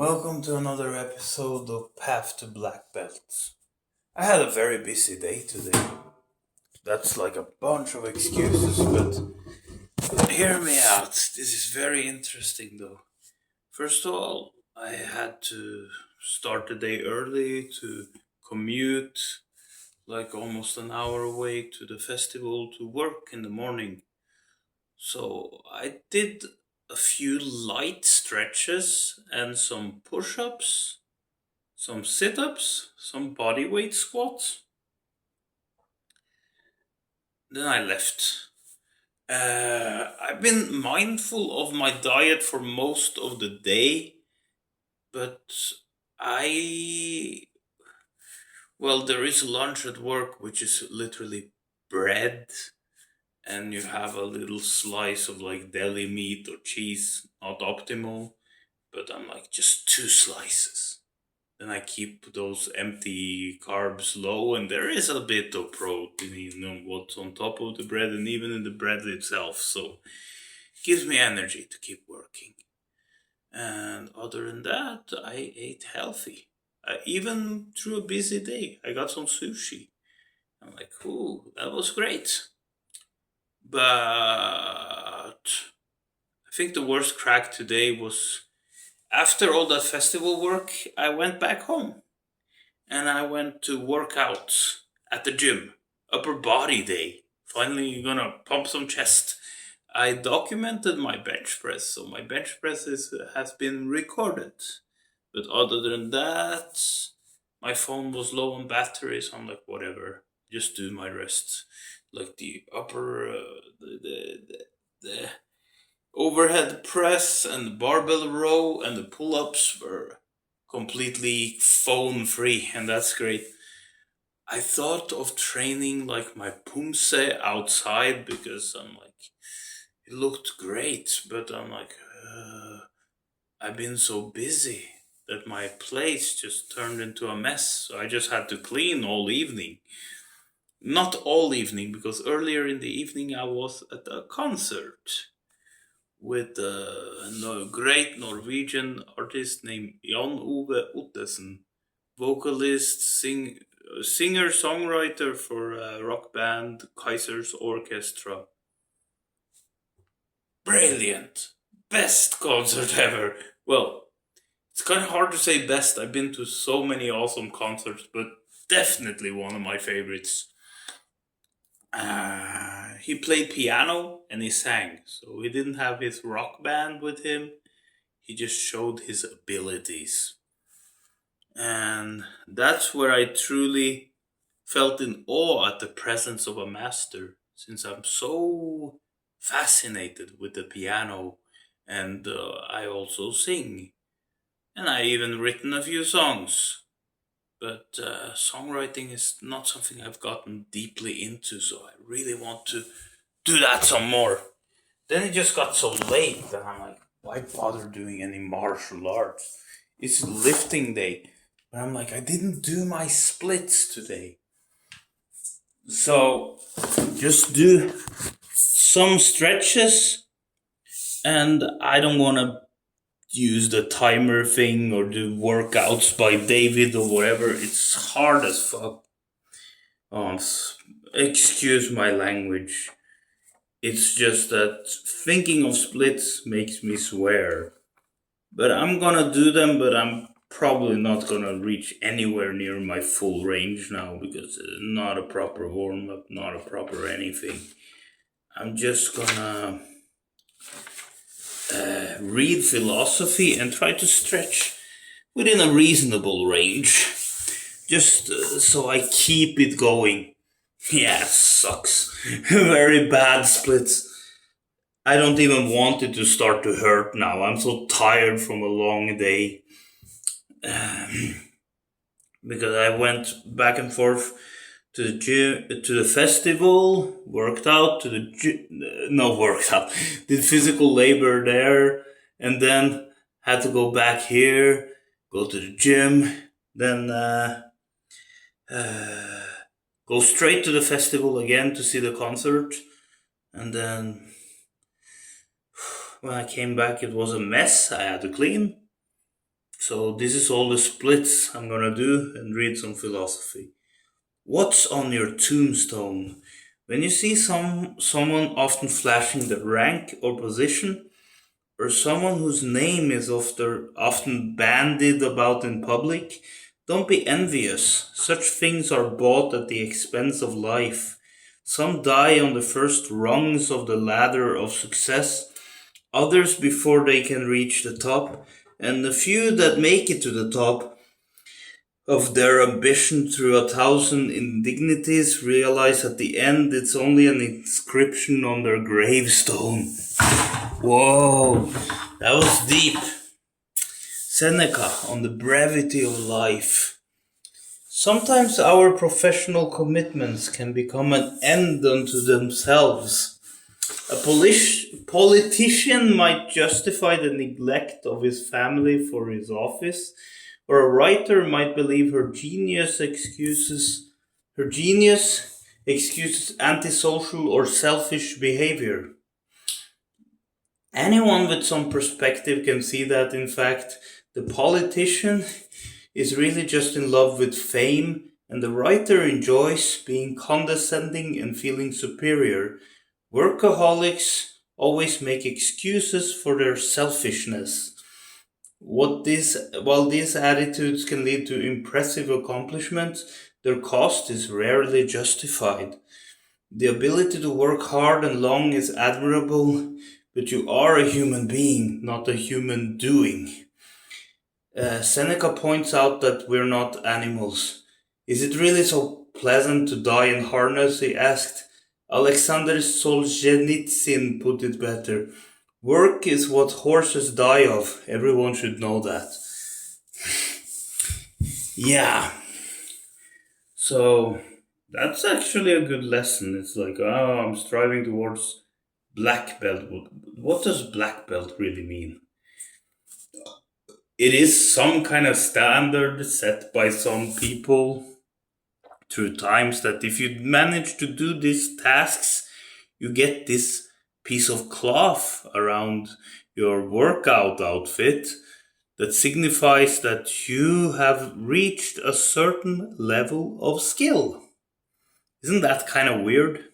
Welcome to another episode of Path to Black Belts. I had a very busy day today. That's like a bunch of excuses, but hear me out. This is very interesting though. First of all, I had to start the day early to commute like almost an hour away to the festival to work in the morning. So I did a few light stretches and some push ups, some sit ups, some body weight squats. Then I left. I've been mindful of my diet for most of the day, but I. Well, there is lunch at work, which is literally bread, and you have a little slice of like deli meat or cheese, not optimal, but I'm like just two slices. Then I keep those empty carbs low, and there is a bit of protein in what's on top of the bread and even in the bread itself. So it gives me energy to keep working. And other than that, I ate healthy. Even through a busy day, I got some sushi. I'm like, ooh, that was great. But I think the worst crack today was after all that festival work, I went back home and I went to work out at the gym. Upper body day. Finally, gonna pump some chest. I documented my bench press, so my bench press has been recorded. But other than that, my phone was low on battery, so I'm like, whatever, just do my rest. Like the upper, the overhead press and the barbell row and the pull ups were completely phone free, and that's great. I thought of training like my Pumse outside because I'm like, it looked great, but I'm like, I've been so busy that my place just turned into a mess. So I just had to clean all evening. Not all evening, because earlier in the evening I was at a concert with a great Norwegian artist named Jan Ove Ottesen, vocalist, singer, songwriter for rock band Kaiser's Orchestra. Brilliant, best concert ever. Well, it's kind of hard to say best. I've been to so many awesome concerts, but definitely one of my favorites. He played piano and he sang, so he didn't have his rock band with him. He just showed his abilities. And that's where I truly felt in awe at the presence of a master, since I'm so fascinated with the piano and I also sing. And I even written a few songs. But songwriting is not something I've gotten deeply into, so I really want to do that some more. Then it just got so late that I'm like, why bother doing any martial arts? It's lifting day. But I'm like, I didn't do my splits today. So just do some stretches, and I don't want to use the timer thing or do workouts by David or whatever. It's hard as fuck. Oh, excuse my language. It's just that thinking of splits makes me swear. But I'm gonna do them, but I'm probably not gonna reach anywhere near my full range now because not a proper warm up, not a proper anything. I'm just gonna read philosophy and try to stretch within a reasonable range, just so I keep it going. Yeah, sucks. Very bad splits. I don't even want it to start to hurt now. I'm so tired from a long day. Because I went back and forth to the gym, to the festival, worked out, to the no, worked out, did physical labor there, and then had to go back here, go to the gym, then uh, go straight to the festival again to see the concert, and then when I came back, it was a mess. I had to clean. So this is all the splits I'm gonna do and read some philosophy. What's on your tombstone? When you see someone often flashing the rank or position, or someone whose name is often bandied about in public, don't be envious. Such things are bought at the expense of life. Some die on the first rungs of the ladder of success, others before they can reach the top, and the few that make it to the top of their ambition through 1,000 indignities realize at the end it's only an inscription on their gravestone. Whoa, that was deep. Seneca on the brevity of life. Sometimes our professional commitments can become an end unto themselves. A politician might justify the neglect of his family for his office, or a writer might believe her genius excuses antisocial or selfish behavior. Anyone with some perspective can see that, in fact, the politician is really just in love with fame, and the writer enjoys being condescending and feeling superior. Workaholics always make excuses for their selfishness. While these attitudes can lead to impressive accomplishments, their cost is rarely justified. The ability to work hard and long is admirable, but you are a human being, not a human doing. Seneca points out that we're not animals. Is it really so pleasant to die in harness? He asked. Alexander Solzhenitsyn put it better. Work is what horses die of. Everyone should know that. Yeah. So that's actually a good lesson. It's like, oh, I'm striving towards black belt. What does black belt really mean? It is some kind of standard set by some people through times that if you manage to do these tasks, you get this piece of cloth around your workout outfit that signifies that you have reached a certain level of skill. Isn't that kind of weird?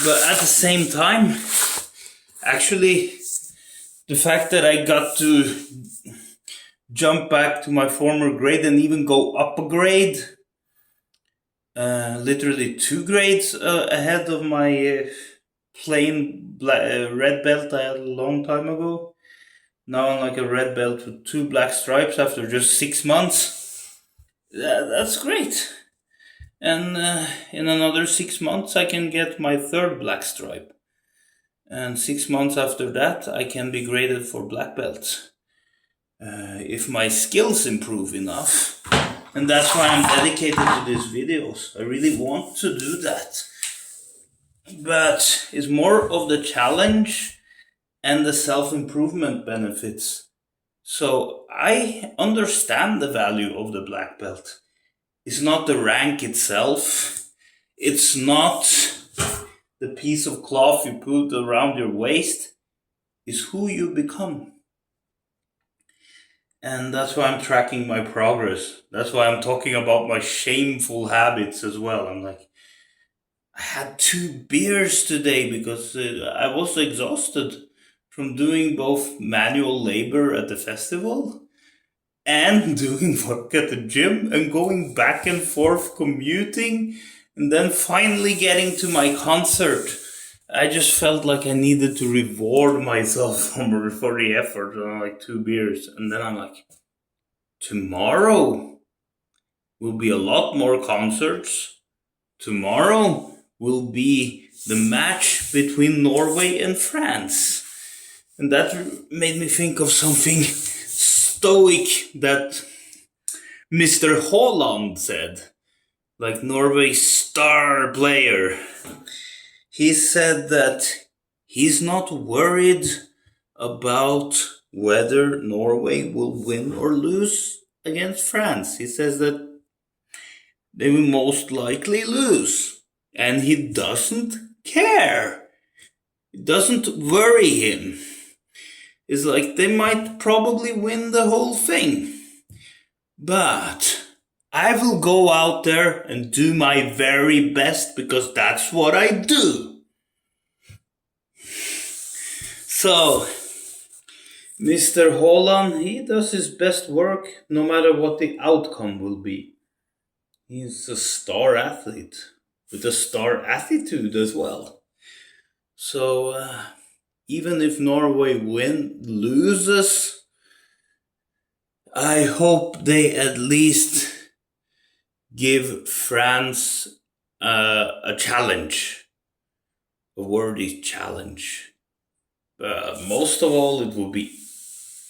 But at the same time, actually, the fact that I got to jump back to my former grade and even go up a grade, literally 2 grades ahead of my plain red belt I had a long time ago. Now I'm like a red belt with 2 black stripes after just 6 months. That's great. And in another 6 months I can get my 3rd black stripe. And 6 months after that I can be graded for black belt. If my skills improve enough. And that's why I'm dedicated to these videos. I really want to do that. But it's more of the challenge and the self-improvement benefits. So I understand the value of the black belt. It's not the rank itself. It's not the piece of cloth you put around your waist. It's who you become. And that's why I'm tracking my progress. That's why I'm talking about my shameful habits as well. I'm like, I had 2 beers today because I was exhausted from doing both manual labor at the festival and doing work at the gym and going back and forth commuting and then finally getting to my concert. I just felt like I needed to reward myself for the effort on like 2 beers. And then I'm like, tomorrow will be a lot more concerts. Tomorrow will be the match between Norway and France. And that made me think of something stoic that Mr. Haaland said, like Norway's star player. He said that he's not worried about whether Norway will win or lose against France. He says that they will most likely lose. And he doesn't care. It doesn't worry him. is like they might probably win the whole thing. But I will go out there and do my very best because that's what I do. So, Mr. Holland, he does his best work no matter what the outcome will be. He's a star athlete with a star attitude as well. So, even if Norway loses, I hope they at least give France a challenge, a worthy challenge. Most of all, it would be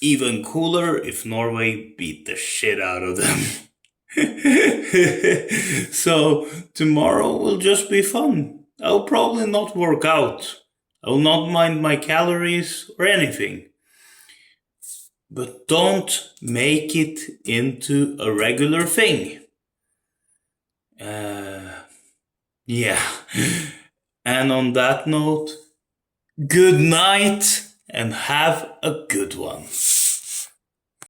even cooler if Norway beat the shit out of them. So tomorrow will just be fun. I'll probably not work out. I'll not mind my calories or anything. But don't make it into a regular thing. Yeah. And on that note, good night and have a good one.